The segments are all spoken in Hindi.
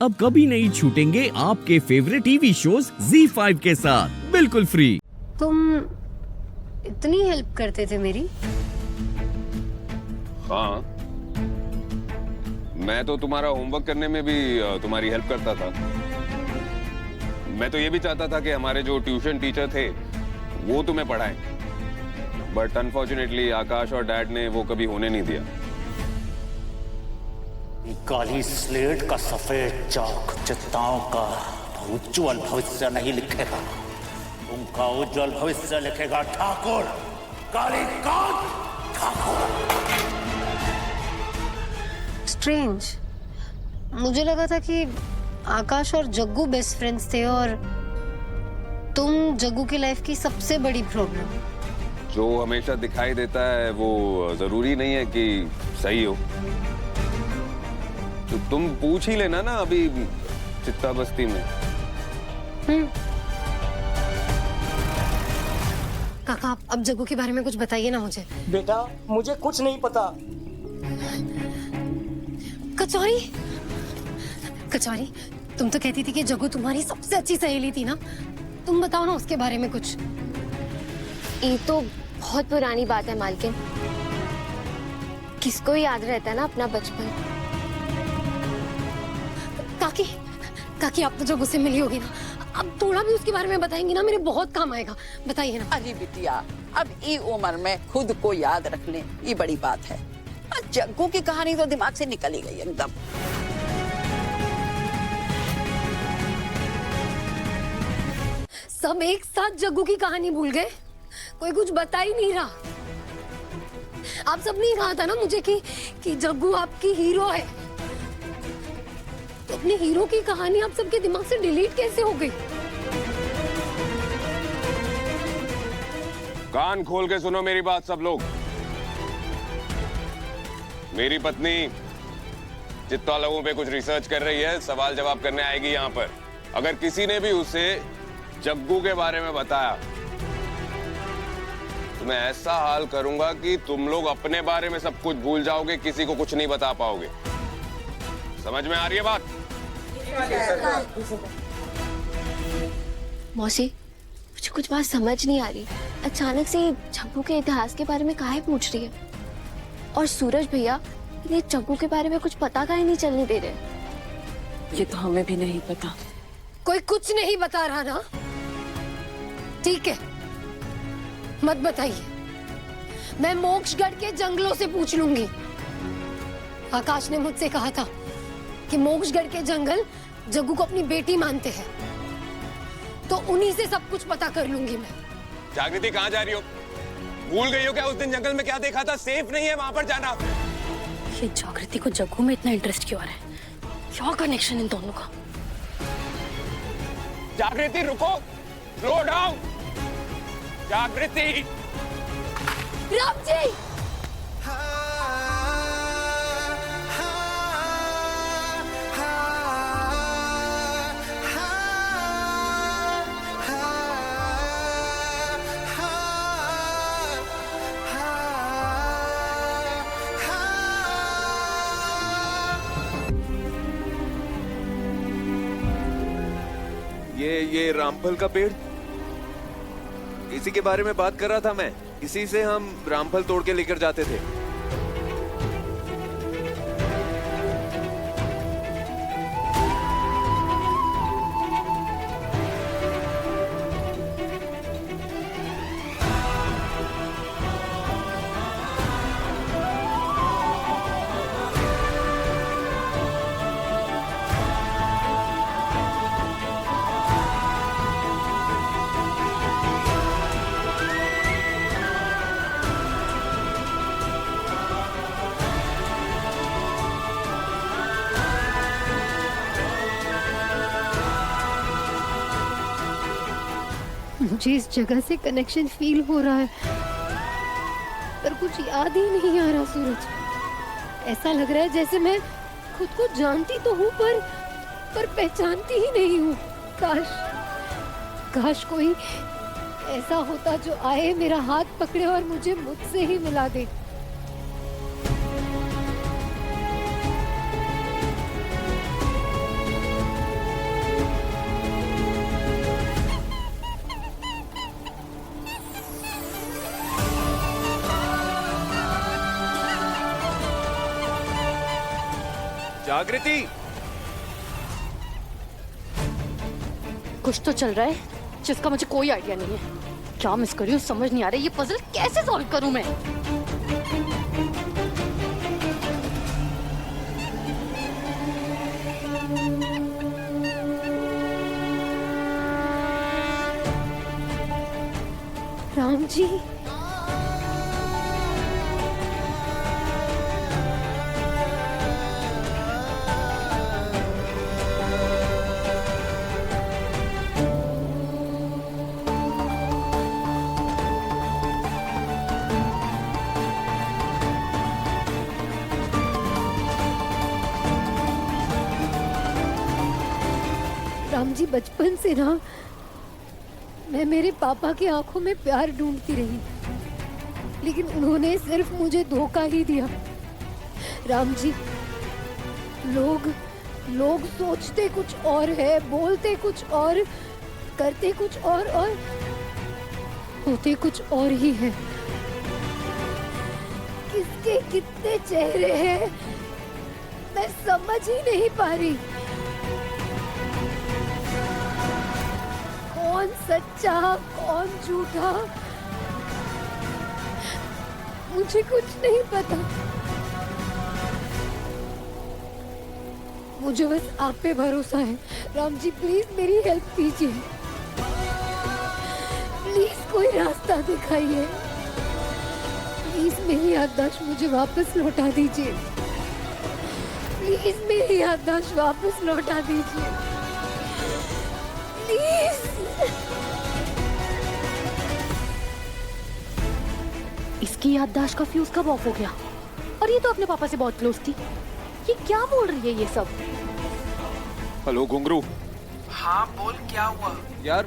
अब कभी नहीं छूटेंगे आपके फेवरेट टीवी शोज ZEE5 के साथ बिल्कुल फ्री। तुम इतनी हेल्प करते थे मेरी? हाँ, मैं तो तुम्हारा होमवर्क करने में भी तुम्हारी हेल्प करता था। मैं तो ये भी चाहता था कि हमारे जो ट्यूशन टीचर थे वो तुम्हें पढ़ाएं, बट अनफॉर्चुनेटली आकाश और डैड ने वो कभी होने नहीं दिया। काली स्लेट का सफेद चाक चित्ताओं का उज्जवल भविष्य नहीं लिखेगा, उनका उज्जवल भविष्य लिखेगा ठाकुर कालीकांत ठाकुर। स्ट्रेंज, मुझे लगा था कि आकाश और जग्गू बेस्ट फ्रेंड्स थे और तुम जग्गू की लाइफ की सबसे बड़ी प्रॉब्लम। जो हमेशा दिखाई देता है वो जरूरी नहीं है कि सही हो। तो तुम पूछ ही लेना ना अभी चित्ता बस्ती में। काका, अब जग्गू के बारे में कुछ बताइए ना मुझे। बेटा, मुझे कुछ नहीं पता। कचौरी, कचौरी, तुम तो कहती थी कि जग्गू तुम्हारी सबसे अच्छी सहेली थी ना। तुम बताओ ना उसके बारे में कुछ। ये तो बहुत पुरानी बात है मालकिन, किसको याद रहता है ना अपना बचपन। काकी, काकी आप तो जग्गू से मिली होगी ना, अब थोड़ा भी उसके बारे में बताएंगी ना, मेरे बहुत काम आएगा। बताइए ना। अरे बिटिया, अब ये उम्र में खुद को याद रख ले, ये बड़ी बात है। और जग्गू की कहानी तो दिमाग से निकल ही गई एकदम। सब एक साथ जग्गू की कहानी भूल गए, कोई कुछ बता ही नहीं रहा। आप सबने ही कहा था ना मुझे कि जग्गू आपकी हीरो है, तो अपने हीरो की कहानी आप सबके दिमाग से डिलीट कैसे हो गई? कान खोल के सुनो मेरी बात सब लोग। मेरी पत्नी चित्ता लोगों पे कुछ रिसर्च कर रही है, सवाल जवाब करने आएगी यहाँ पर। अगर किसी ने भी उसे जग्गू के बारे में बताया तो मैं ऐसा हाल करूंगा कि तुम लोग अपने बारे में सब कुछ भूल जाओगे, किसी को कुछ नहीं बता पाओगे। समझ में आ रही है बात? मौसी, मुझे कुछ बात समझ नहीं आ रही। अचानक से जग्गू के इतिहास के बारे में काहे पूछ रही है? और सूरज भैया ये जग्गू के बारे में कुछ पता काहे नहीं चलने दे रहे? ये तो हमें भी नहीं पता। कोई कुछ नहीं बता रहा ना? ठीक है, मत बताइए, मैं मोक्षगढ़ के जंगलों से पूछ लूंगी। आकाश ने मुझसे कहा था कि मोक्षगढ़ के जंगल जग्गू को अपनी बेटी मानते हैं, तो उन्हीं से सब कुछ पता कर लूंगी मैं। जागृति, कहाँ जा रही हो? भूल गई हो क्या उस दिन जंगल में क्या देखा था? सेफ नहीं है वहां पर जाना। ये जागृति को जग्गू में इतना इंटरेस्ट क्यों आ रहा है? क्या कनेक्शन इन दोनों का? जागृति रुको, स्लो डाउन। जागृति, राम जी, ये रामफल का पेड़, इसी के बारे में बात कर रहा था मैं। इसी से हम रामफल तोड़ के लेकर जाते थे। मुझे इस जगह से कनेक्शन फील हो रहा है, पर कुछ याद ही नहीं आ रहा। सूरज, ऐसा लग रहा है जैसे मैं खुद को जानती तो हूँ पर पहचानती ही नहीं हूँ। काश कोई ऐसा होता जो आए, मेरा हाथ पकड़े और मुझे मुझसे ही मिला दे। जागृति, कुछ तो चल रहा है जिसका मुझे कोई आइडिया नहीं है। क्या मिस कर रही हूँ समझ नहीं आ रहा है। ये पजल कैसे सॉल्व करूं मैं? राम जी, राम जी, बचपन से ना मैं मेरे पापा की आंखों में प्यार ढूंढती रही, लेकिन उन्होंने सिर्फ मुझे धोखा ही दिया। राम जी, लोग सोचते कुछ और है, बोलते कुछ और, करते कुछ और होते कुछ और ही है। किसके कितने चेहरे हैं मैं समझ ही नहीं पा रही। कौन सच्चा कौन झूठा मुझे कुछ नहीं पता। मुझे बस आप पे भरोसा है। राम जी, प्लीज मेरी हेल्प कीजिए। प्लीज कोई रास्ता दिखाइए। प्लीज मेरी याददाश्त मुझे वापस लौटा दीजिए। प्लीज मेरी याददाश्त वापस लौटा दीजिए। प्लीज। इसकी याददाश्त का फ्यूज कब ऑफ हो गया? और ये तो अपने पापा से बहुत क्लोज थी। ये क्या बोल रही है ये सब? हेलो घुंगरू। हाँ बोल, क्या हुआ? यार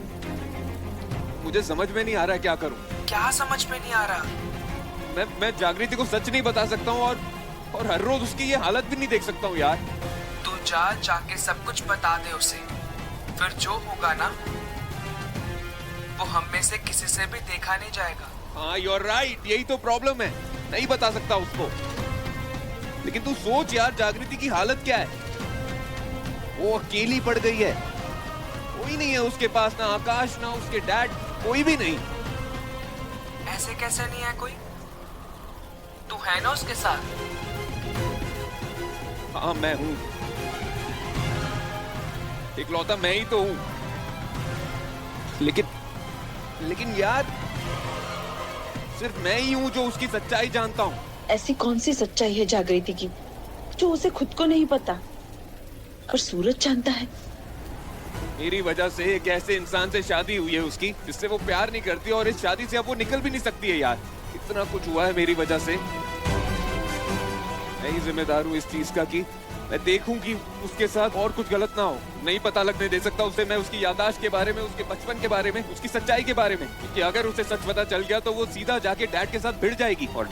मुझे समझ में नहीं आ रहा है क्या करूं। क्या समझ में नहीं आ रहा? मैं जागृति को सच नहीं बता सकता हूँ और हर रोज उसकी ये हालत भी नहीं देख सकता हूँ यार। तू जाके सब कुछ बता दे उसे, फिर जो होगा ना वो हम में से किसी से भी देखा नहीं जाएगा। हाँ यू आर राइट, यही तो प्रॉब्लम है, नहीं बता सकता उसको। लेकिन तू सोच यार, जागृति की हालत क्या है। वो अकेली पड़ गई है, कोई नहीं है उसके पास, ना आकाश ना उसके डैड, कोई भी नहीं। ऐसे कैसे नहीं है कोई? तू है ना उसके साथ? हाँ मैं हूँ, इकलौता मैं ही तो हूँ। लेकिन यार सिर्फ मैं ही हूँ जो उसकी सच्चाई जानता हूँ। ऐसी कौन सी सच्चाई है जागृति की जो उसे खुद को नहीं पता और सूरज जानता है? मेरी वजह से एक ऐसे इंसान से शादी हुई है उसकी जिससे वो प्यार नहीं करती, और इस शादी से अब वो निकल भी नहीं सकती है यार। इतना कुछ हुआ है मेरी वजह से। मैं ही जिम्मेदार हूँ इस चीज का कि मैं देखूं कि उसके साथ और कुछ गलत ना हो। नहीं पता लगने दे सकता उसे मैं उसकी याददाश्त के बारे में, उसके बचपन के बारे में, उसकी सच्चाई के बारे में, क्योंकि अगर उसे सच पता चल गया तो वो सीधा जाके डैड के साथ भिड़ जाएगी, और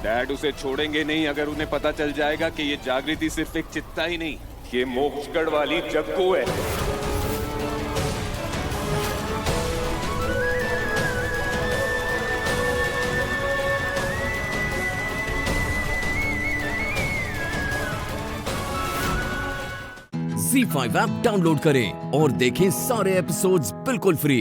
डैड उसे छोड़ेंगे नहीं अगर उन्हें पता चल जाएगा कि ये जागृति सिर्फ एक चित्ता ही नहीं, ये मोक्षगढ़ वाली जग्गू है। Z5 ऐप डाउनलोड करें और देखें सारे एपिसोड्स बिल्कुल फ्री।